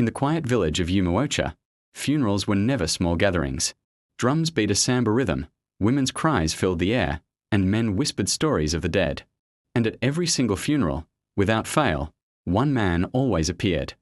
In the quiet village of Umuocha, funerals were never small gatherings. Drums beat a samba rhythm, women's cries filled the air, and men whispered stories of the dead. And at every single funeral, without fail, one man always appeared.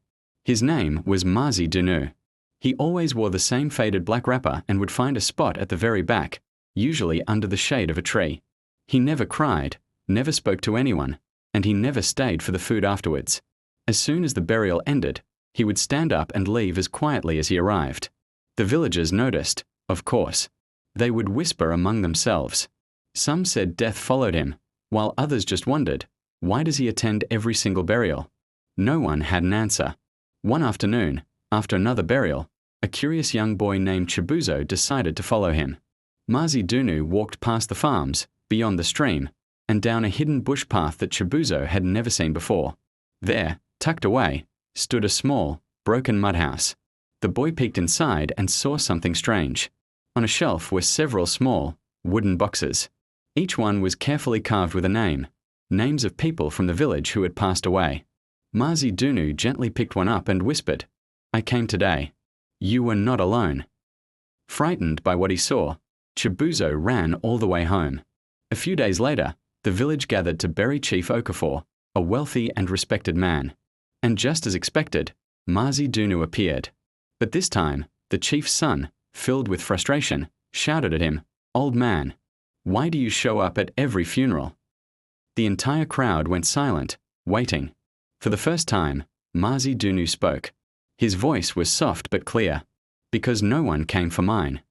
His name was Mazi Dunu. He always wore the same faded black wrapper and would find a spot at the very back, usually under the shade of a tree. He never cried, never spoke to anyone, and he never stayed for the food afterwards. As soon as the burial ended, he would stand up and leave as quietly as he arrived. The villagers noticed, of course. They would whisper among themselves. Some said death followed him, while others just wondered, why does he attend every single burial? No one had an answer. One afternoon, after another burial, a curious young boy named Chibuzo decided to follow him. Mazi Dunu walked past the farms, beyond the stream, and down a hidden bush path that Chibuzo had never seen before. There, tucked away, stood a small, broken mud house. The boy peeked inside and saw something strange. On a shelf were several small, wooden boxes. Each one was carefully carved with a name, names of people from the village who had passed away. Mazi Dunu gently picked one up and whispered, "I came today. You were not alone." Frightened by what he saw, Chibuzo ran all the way home. A few days later, the village gathered to bury Chief Okafor, a wealthy and respected man. And just as expected, Mazi Dunu appeared. But this time, the chief's son, filled with frustration, shouted at him, "Old man, why do you show up at every funeral?" The entire crowd went silent, waiting. For the first time, Mazi Dunu spoke. His voice was soft but clear, "Because no one came for mine."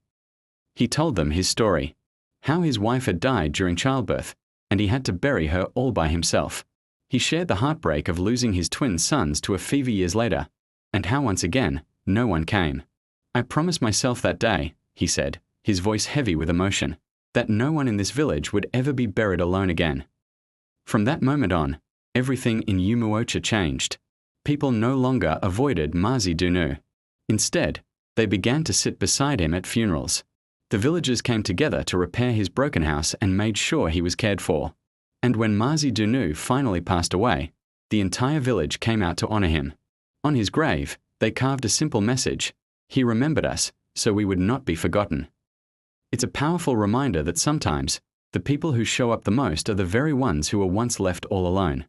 He told them his story, how his wife had died during childbirth, and he had to bury her all by himself. He shared the heartbreak of losing his twin sons to a fever years later, and how once again, no one came. "I promised myself that day," he said, his voice heavy with emotion, "that no one in this village would ever be buried alone again." From that moment on, everything in Umuocha changed. People no longer avoided Mazi Dunu. Instead, they began to sit beside him at funerals. The villagers came together to repair his broken house and made sure he was cared for. And when Mazi Dunu finally passed away, the entire village came out to honor him. On his grave, they carved a simple message: "He remembered us, so we would not be forgotten." It's a powerful reminder that sometimes, the people who show up the most are the very ones who were once left all alone.